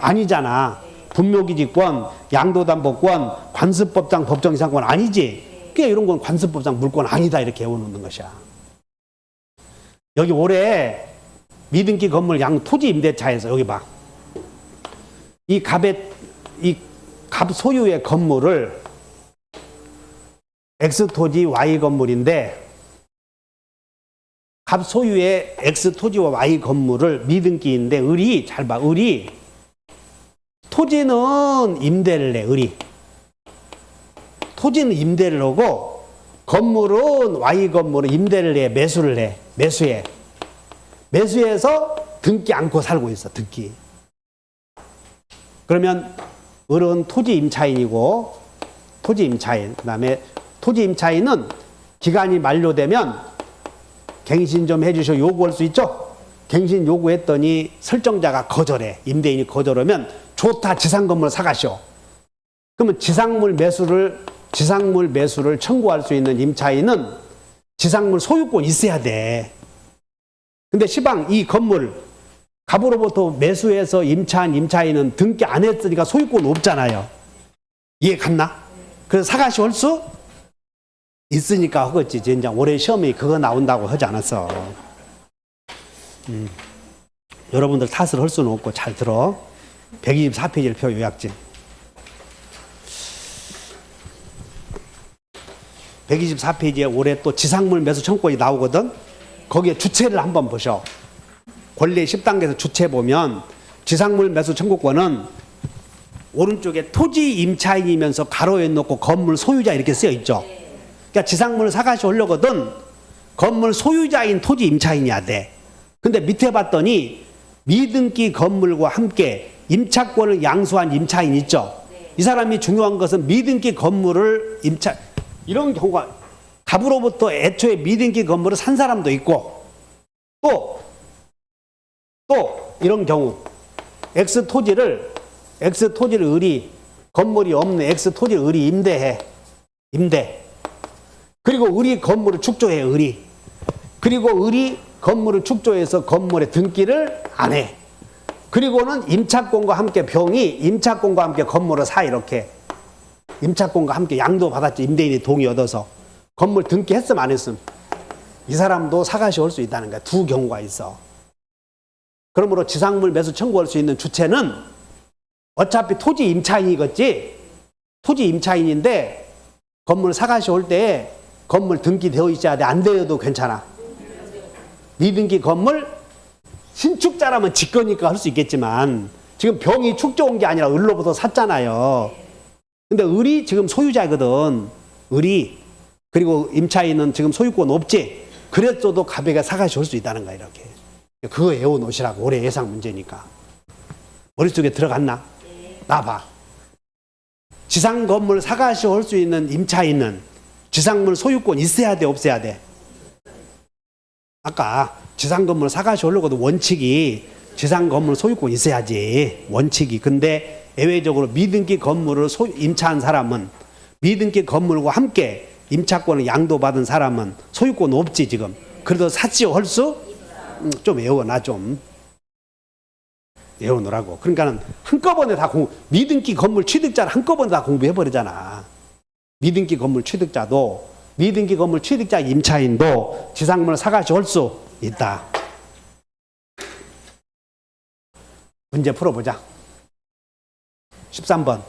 아니잖아. 분묘기지권, 양도담보권, 관습법상 법정이상권 아니지. 그러니까 이런 건 관습법상 물권 아니다, 이렇게 외워놓는 것이야. 여기 올해 미등기 건물 양 토지 임대차에서 여기 봐. 이 갑 소유의 건물을 X 토지 Y 건물인데 갑 소유의 X 토지와 Y 건물을 미등기인데 을이 잘 봐. 을이 토지는 임대를 해. 을이 토지는 임대를 하고 건물은 Y 건물은 임대를 해. 매수를 해. 매수해. 매수해서 등기 안고 살고 있어. 등기. 그러면 을은 토지 임차인이고 토지 임차인. 그다음에 토지 임차인은 기간이 만료되면 갱신 좀 해주셔 요구할 수 있죠. 갱신 요구했더니 설정자가 거절해. 임대인이 거절하면 좋다. 지상 건물 사가시오. 그러면 지상물 매수를 청구할 수 있는 임차인은 지상물 소유권 있어야 돼. 근데 시방 이 건물 갑으로부터 매수해서 임차한 임차인은 등기 안 했으니까 소유권 없잖아요. 이해 갔나? 그래서 사가시 할 수 있으니까 하겠지. 젠장 올해 시험에 그거 나온다고 하지 않았어. 여러분들 탓을 할 수는 없고 잘 들어. 124페이지를 펴 요약진. 124페이지에 올해 또 지상물 매수 청구권이 나오거든. 거기에 주체를 한번 보셔. 권리 10단계에서 주체 보면 지상물 매수 청구권은 오른쪽에 토지 임차인이면서 가로에 놓고 건물 소유자 이렇게 쓰여 있죠. 그러니까 지상물을 사가시 하려거든 건물 소유자인 토지 임차인이야 돼. 근데 밑에 봤더니 미등기 건물과 함께 임차권을 양수한 임차인 있죠. 이 사람이 중요한 것은 미등기 건물을 이런 경우가 갑으로부터 애초에 미등기 건물을 산 사람도 있고 또 이런 경우 X 토지를 을이 건물이 없는 X 토지를 을이 임대. 그리고 을이 건물을 축조해. 그리고 을이 건물을 축조해서 건물의 등기를 안 해. 그리고는 임차권과 함께 병이 임차권과 함께 건물을 사. 이렇게 임차권과 함께 양도 받았지. 임대인이 동의 얻어서 건물 등기했음 안 했음 이 사람도 사가시 올 수 있다는 거야. 두 경우가 있어. 그러므로 지상물 매수 청구할 수 있는 주체는 어차피 토지 임차인이겠지. 토지 임차인인데 건물 사가시 올 때 건물 등기되어 있어야 돼. 안 되어도 괜찮아. 미등기 건물 신축자라면 직거니까 할 수 있겠지만 지금 병이 축조온 게 아니라 을로부터 샀잖아요. 근데 을이 지금 소유자거든. 을이. 그리고 임차인은 지금 소유권 없지. 그랬어도 갑에게 사가시 올 수 있다는 거야. 이렇게. 그거 외워놓으시라고. 올해 예상 문제니까. 머릿속에 들어갔나? 나봐. 지상 건물 사가시 올 수 있는 임차인은 지상물 소유권 있어야 돼? 없어야 돼? 아까 지상 건물 사가시 오려고도 원칙이 지상 건물 소유권 있어야지. 원칙이. 근데 예외적으로 미등기 건물을 임차한 사람은 미등기 건물과 함께 임차권을 양도받은 사람은 소유권 없지 지금. 그래도 샀지요 할 수? 좀 외워놔 좀. 외워놓으라고. 그러니까는 한꺼번에 다 미등기 건물 취득자를 한꺼번에 다 공부해버리잖아. 미등기 건물 취득자도 미등기 건물 취득자 임차인도 지상물을 사가시 할 수 있다. 문제 풀어보자. 13번.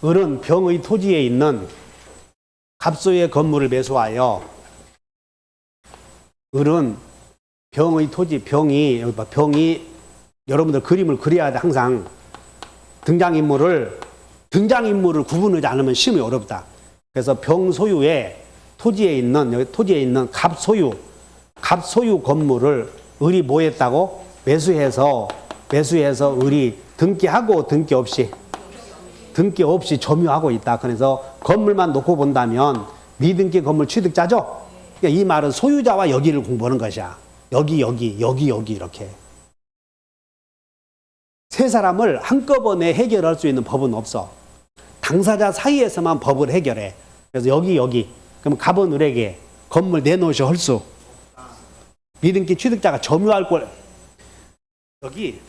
을은 병의 토지에 있는 갑소의 건물을 매수하여 을은 병의 토지, 병이 여기 봐, 병이 여러분들 그림을 그려야 돼. 항상 등장인물을 구분하지 않으면 시험이 어렵다. 그래서 병 소유의 토지에 있는 여기 토지에 있는 갑 소유 건물을 을이 뭐 했다고? 매수해서 을이 등기하고 등기 없이 점유하고 있다. 그래서 건물만 놓고 본다면 미등기 건물 취득자죠. 그러니까 이 말은 소유자와 여기를 공부하는 것이야. 여기 이렇게. 세 사람을 한꺼번에 해결할 수 있는 법은 없어. 당사자 사이에서만 법을 해결해. 그래서 여기. 그럼 갑은 을에게 건물 내놓으셔 할 수. 미등기 취득자가 점유할 권. 여기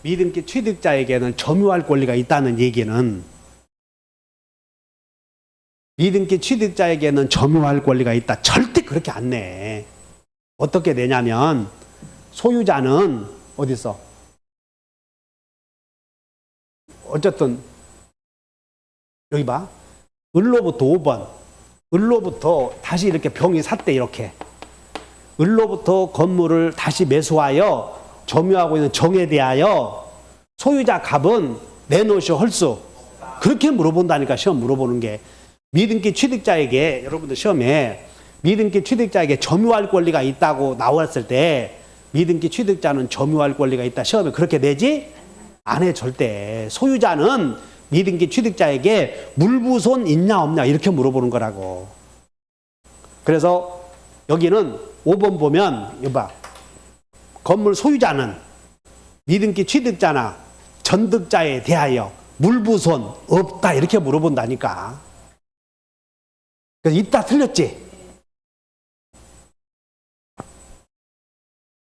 미등기 취득자에게는 점유할 권리가 있다는 얘기는 미등기 취득자에게는 점유할 권리가 있다. 절대 그렇게 안 내. 어떻게 되냐면 소유자는 어디 있어? 어쨌든 여기 봐. 을로부터 5번. 을로부터 다시 이렇게 병이 샀대 이렇게. 을로부터 건물을 다시 매수하여 점유하고 있는 정에 대하여 소유자 갑은 내놓으시오 헐수. 그렇게 물어본다니까 시험 물어보는 게. 미등기 취득자에게 여러분들 시험에 미등기 취득자에게 점유할 권리가 있다고 나왔을 때 미등기 취득자는 점유할 권리가 있다. 시험에 그렇게 내지? 안 해 절대. 소유자는 미등기 취득자에게 물부손 있냐 없냐 이렇게 물어보는 거라고. 그래서 여기는 5번 보면 이거 봐. 건물 소유자는 미등기 취득자나 전득자에 대하여 물부손 없다 이렇게 물어본다니까. 그래서 있다 틀렸지?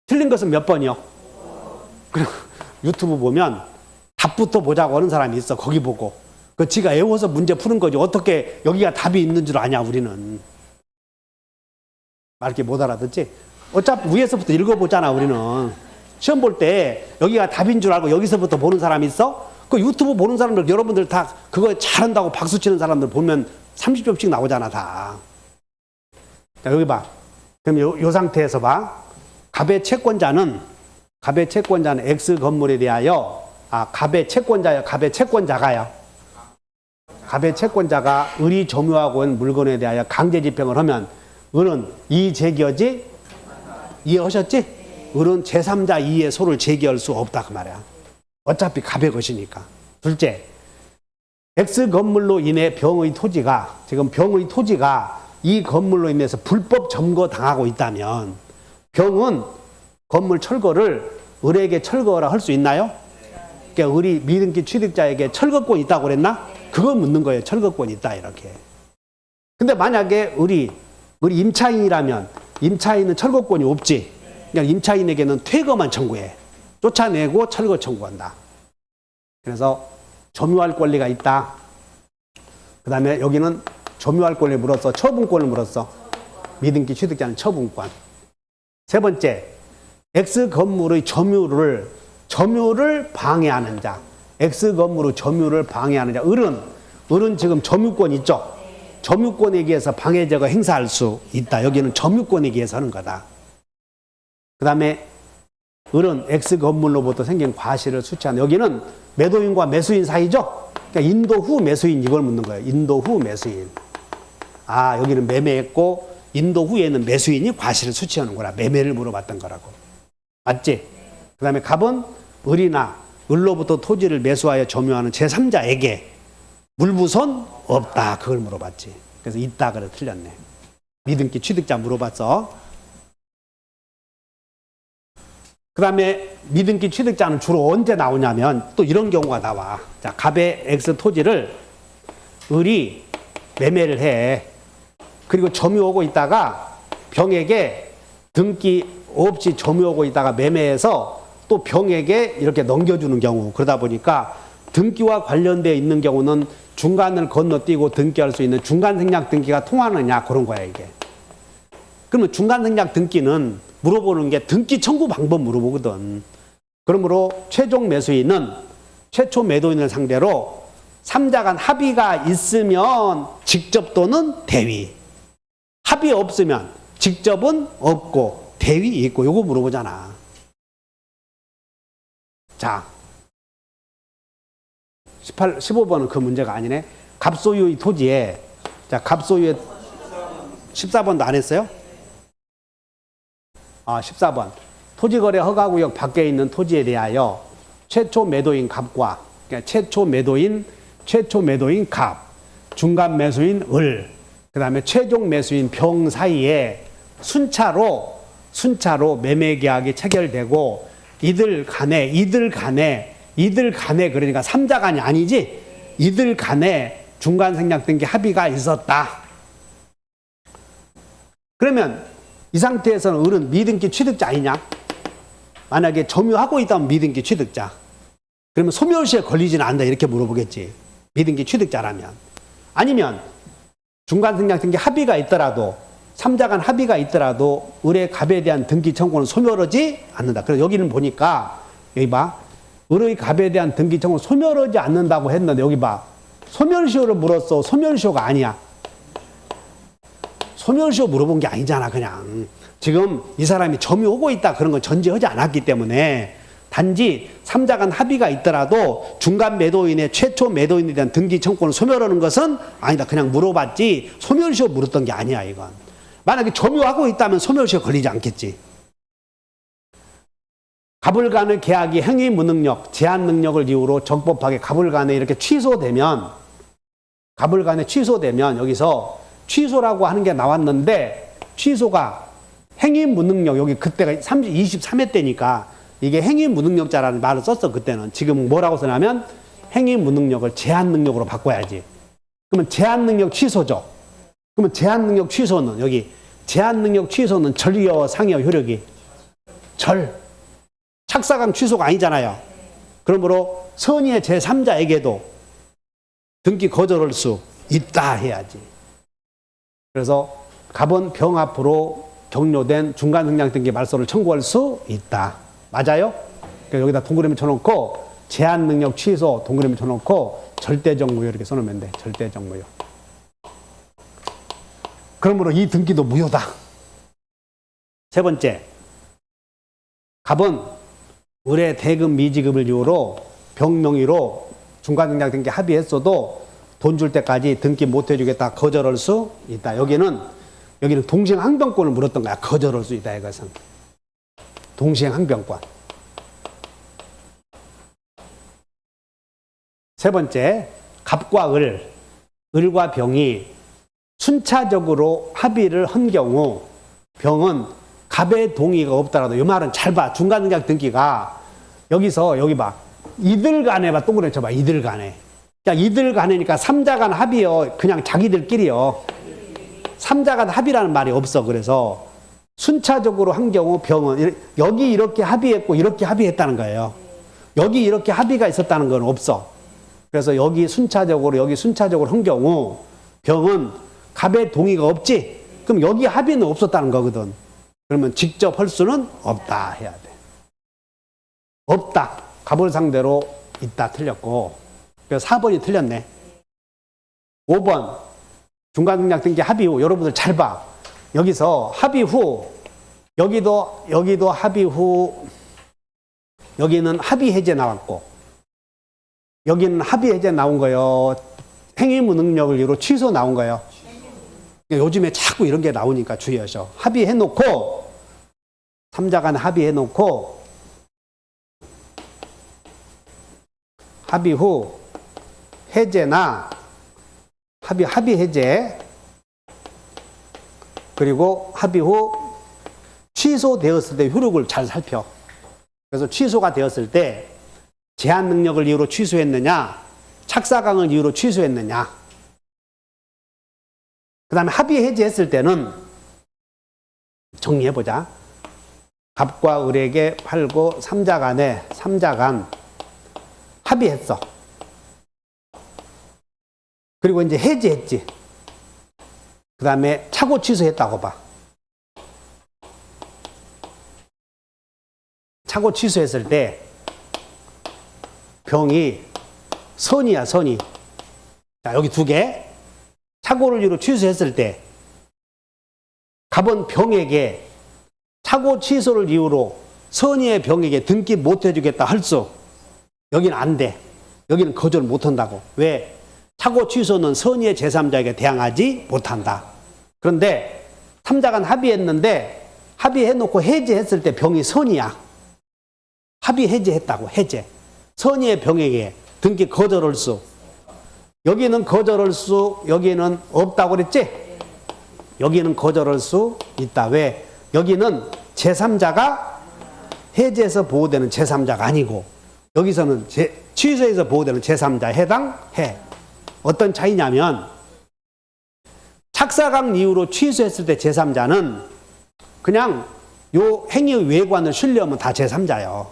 틀린 것은 몇 번이요? 그리고 유튜브 보면 답부터 보자고 하는 사람이 있어. 거기 보고. 그 지가 외워서 문제 푸는 거지. 어떻게 여기가 답이 있는 줄 아냐 우리는. 말 이렇게 못 알아듣지? 어차피 위에서부터 읽어보잖아 우리는. 시험 볼 때 여기가 답인 줄 알고 여기서부터 보는 사람이 있어? 그 유튜브 보는 사람들 여러분들 다 그거 잘한다고 박수 치는 사람들 보면 30점씩 나오잖아 다. 자, 여기 봐. 그럼 요 상태에서 봐. 갑의 채권자는 X 건물에 대하여 갑의 채권자가요. 갑의 채권자가 을이 점유하고 있는 물건에 대하여 강제 집행을 하면 을은 이의 제기하지? 이해하셨지? 을은 제3자 이의 소를 제기할 수 없다 그 말이야. 어차피 갑의 것이니까. 둘째, X 건물로 인해 병의 토지가 이 건물로 인해서 불법 점거 당하고 있다면 병은 건물 철거를 을에게 철거라 할 수 있나요? 그러니까 을이 미등기 취득자에게 철거권이 있다고 그랬나? 그거 묻는 거예요. 철거권이 있다 이렇게. 근데 만약에 을이 임차인이라면 임차인은 철거권이 없지. 그러니까 임차인에게는 퇴거만 청구해. 쫓아내고 철거 청구한다. 그래서 점유할 권리가 있다. 그 다음에 여기는 점유할 권리 물었어. 처분권을 물었어. 미등기 취득자는 처분권. 세 번째, X 건물의 점유를 방해하는 자. X 건물의 점유를 방해하는 자. 을은 지금 점유권 있죠? 점유권에 의해서 방해자가 행사할 수 있다. 여기는 점유권에 의해서 하는 거다. 그 다음에 을은 X 건물로부터 생긴 과실을 수취한. 여기는 매도인과 매수인 사이죠? 그러니까 인도 후 매수인 이걸 묻는 거예요. 인도 후 매수인. 여기는 매매했고 인도 후에는 매수인이 과실을 수취하는 거라. 매매를 물어봤던 거라고. 맞지? 그 다음에 갑은 을로부터 토지를 매수하여 점유하는 제3자에게 물부손 없다. 그걸 물어봤지. 그래서 있다. 그래 틀렸네. 미등기 취득자 물어봤어. 그 다음에 미등기 취득자는 주로 언제 나오냐면 또 이런 경우가 나와. 자, 갑의 X 토지를 을이 매매를 해. 그리고 점유하고 있다가 병에게 등기 없이 점유하고 있다가 매매해서 또 병에게 이렇게 넘겨주는 경우. 그러다 보니까 등기와 관련되어 있는 경우는 중간을 건너뛰고 등기할 수 있는 중간생략 등기가 통하느냐 그런 거야 이게. 그러면 중간생략 등기는 물어보는 게 등기 청구 방법 물어보거든. 그러므로 최종 매수인은 최초 매도인을 상대로 3자 간 합의가 있으면 직접 또는 대위. 합의 없으면 직접은 없고 대위 있고 요거 물어보잖아. 자, 15번은 그 문제가 아니네. 갑소유의 토지에, 자, 갑소유의 14번도 안 했어요? 14번. 토지거래 허가구역 밖에 있는 토지에 대하여 최초 매도인 갑과, 그러니까 최초 매도인 갑, 중간 매수인 을, 그 다음에 최종 매수인 병 사이에 순차로 매매 계약이 체결되고 이들 간에 그러니까 3자 간이 아니지. 이들 간에 중간 생략 등기 합의가 있었다. 그러면 이 상태에서는 을은 미등기 취득자 아니냐? 만약에 점유하고 있다면 미등기 취득자. 그러면 소멸시에 걸리지는 않는다 이렇게 물어보겠지. 미등기 취득자라면. 아니면 중간 생략 등기 합의가 있더라도 삼자간 합의가 있더라도 을의 갑에 대한 등기 청구는 소멸하지 않는다. 그래서 여기는 보니까 여기 봐. 을의 갑에 대한 등기 청구는 소멸하지 않는다고 했는데 여기 봐. 소멸시효를 물었어. 소멸시효가 아니야. 소멸시효 물어본 게 아니잖아. 그냥 지금 이 사람이 점이 오고 있다 그런 건 전제하지 않았기 때문에 단지 삼자간 합의가 있더라도 중간 매도인의 최초 매도인에 대한 등기 청구는 소멸하는 것은 아니다. 그냥 물어봤지 소멸시효 물었던 게 아니야. 이건 만약에 점유하고 있다면 소멸시효 걸리지 않겠지. 갑을 간의 계약이 행위 무능력, 제한 능력을 이유로 적법하게 갑을 간에 이렇게 취소되면 갑을 간에 취소되면 여기서 취소라고 하는 게 나왔는데 취소가 행위 무능력 여기 그때가 23회 때니까 이게 행위 무능력자라는 말을 썼어. 그때는. 지금 뭐라고 쓰냐면 행위 무능력을 제한 능력으로 바꿔야지. 그러면 제한 능력 취소죠. 그러면 제한 능력 취소는 여기 제한 능력 취소는 절이여 상여 효력이 절 착사강 취소가 아니잖아요. 그러므로 선의의 제3자에게도 등기 거절할 수 있다 해야지. 그래서 갑은 병 앞으로 격려된 중간 흥량 등기 말소를 청구할 수 있다. 맞아요? 그러니까 여기다 동그라미 쳐놓고 제한 능력 취소 동그라미 쳐놓고 절대적 무효 이렇게 써놓으면 돼. 절대적 무효. 그러므로 이 등기도 무효다. 세 번째, 갑은 을의 대금 미지급을 이유로 병명의로 중간 등량 등기 합의했어도 돈 줄 때까지 등기 못 해주겠다 거절할 수 있다. 여기는 동시행 항변권을 물었던 거야. 거절할 수 있다. 이것은 동시행 항변권. 세 번째, 갑과 을과 병이 순차적으로 합의를 한 경우 병은 갑의 동의가 없더라도 이 말은 잘 봐. 중간 등기 등기가 여기서 여기 봐. 이들 간에 봐. 동그라미 쳐봐. 이들 간에. 그러니까 이들 간에니까 삼자간 합의요. 그냥 자기들끼리요. 삼자간 합의라는 말이 없어. 그래서 순차적으로 한 경우 병은 여기 이렇게 합의했고 이렇게 합의했다는 거예요. 여기 이렇게 합의가 있었다는 건 없어. 그래서 여기 순차적으로 한 경우 병은 갑의 동의가 없지. 그럼 여기 합의는 없었다는 거거든. 그러면 직접 할 수는 없다 해야 돼. 없다. 갑을 상대로 있다 틀렸고. 그래서 4번이 틀렸네. 5번 중간등량 등기 합의 후. 여러분들 잘 봐. 여기서 합의 후 여기도 합의 후 여기는 합의 해제 나왔고 여기는 합의 해제 나온 거예요. 행위 무능력을 이유로 취소 나온 거예요. 요즘에 자꾸 이런 게 나오니까 주의하셔. 합의해놓고 삼자간 합의해놓고 합의 후 해제나 합의 해제 그리고 합의 후 취소되었을 때 효력을 잘 살펴. 그래서 취소가 되었을 때 제한 능력을 이유로 취소했느냐 착사강을 이유로 취소했느냐 그 다음에 합의 해제했을 때는 정리해보자. 갑과 을에게 팔고 삼자간 합의했어. 그리고 이제 해제했지. 그 다음에 차고 취소했다고 봐. 차고 취소했을 때 병이 선이야, 선이. 자, 여기 두 개. 차고를 이유로 취소했을 때 갑은 병에게 차고 취소를 이유로 선의의 병에게 등기 못 해주겠다 할 수. 여기는 안 돼. 여기는 거절 못 한다고. 왜? 차고 취소는 선의의 제3자에게 대항하지 못한다. 그런데 삼자간 합의했는데 합의해놓고 해제했을 때 병이 선이야. 합의 해제했다고. 해제. 선의의 병에게 등기 거절할 수. 여기는 거절할 수, 여기는 없다고 그랬지? 여기는 거절할 수 있다. 왜? 여기는 제3자가 해제해서 보호되는 제3자가 아니고 여기서는 취소해서 보호되는 제3자에 해당해. 어떤 차이냐면 착사강 이후로 취소했을 때 제3자는 그냥 요 행위의 외관을 신뢰하면 다 제3자예요.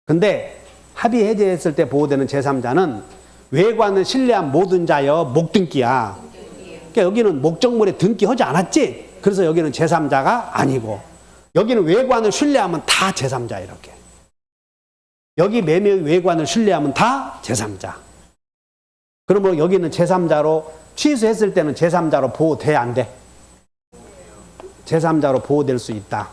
근데 합의 해제했을 때 보호되는 제3자는 외관을 신뢰한 모든 자여 목등기야. 그러니까 여기는 목적물에 등기하지 않았지? 그래서 여기는 제3자가 아니고, 여기는 외관을 신뢰하면 다 제3자 이렇게. 여기 매매의 외관을 신뢰하면 다 제3자. 그러면 여기는 제3자로 취소했을 때는 제3자로 보호돼 안 돼? 제3자로 보호될 수 있다.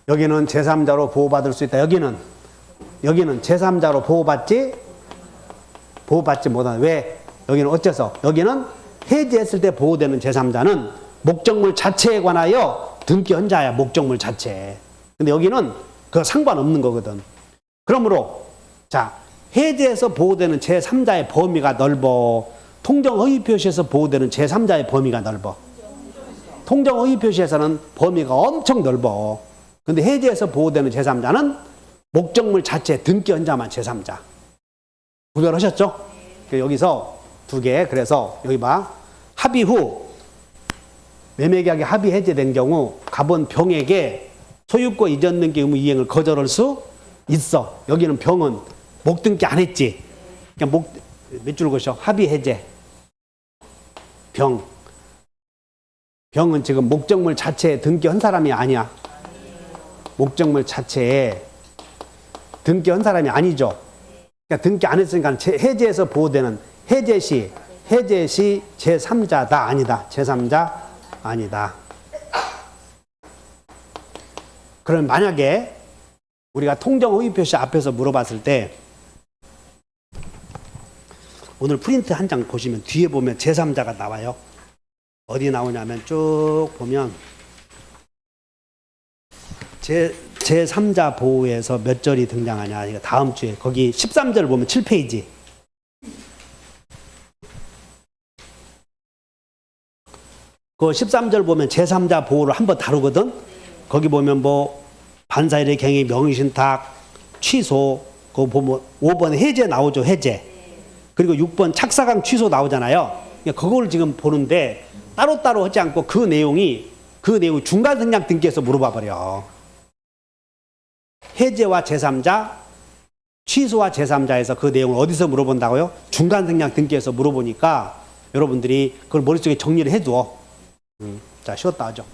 여기는 제3자로 보호받을 수 있다. 여기는 제3자로 보호받지 못한다. 왜? 여기는 어째서? 여기는 해지했을 때 보호되는 제3자는 목적물 자체에 관하여 등기 헌자야. 목적물 자체. 근데 여기는 그 상관없는 거거든. 그러므로 자, 해지에서 보호되는 제3자의 범위가 넓어. 통정 허위 표시에서 보호되는 제3자의 범위가 넓어. 통정 허위 표시에서는 범위가 엄청 넓어. 근데 해지에서 보호되는 제3자는 목적물 자체 등기 헌자만 제3자. 구별하셨죠? 여기서 두 개. 그래서 여기 봐. 합의 후 매매계약이 합의 해제된 경우 갑은 병에게 소유권 이전 등기 의무 이행을 거절할 수 있어. 여기는 병은 목 등기 안 했지. 그냥 몇 줄 것이요? 합의 해제. 병은 지금 목적물 자체에 등기한 사람이 아니야. 목적물 자체에 등기한 사람이 아니죠. 그러니까 등기 안 했으니까 해제에서 보호되는 해제 시 제3자다 아니다. 제3자 아니다. 그럼 만약에 우리가 통정 허위 표시 앞에서 물어봤을 때 오늘 프린트 한 장 보시면 뒤에 보면 제3자가 나와요. 어디 나오냐면 쭉 보면 제3자 보호에서 몇 절이 등장하냐. 이거 다음 주에 거기 13절 보면 7페이지. 그 13절 보면 제3자 보호를 한번 다루거든. 거기 보면 뭐 반사일의 경위, 명의신탁, 취소, 그거 보면 5번 해제 나오죠. 해제. 그리고 6번 착사강 취소 나오잖아요. 그걸 지금 보는데 따로따로 하지 않고 그 내용이 중간 생략 등기에서 물어봐 버려. 해제와 제3자, 취소와 제3자에서 그 내용을 어디서 물어본다고요? 중간 생략 등기에서 물어보니까 여러분들이 그걸 머릿속에 정리를 해둬. 자, 쉬었다 하죠.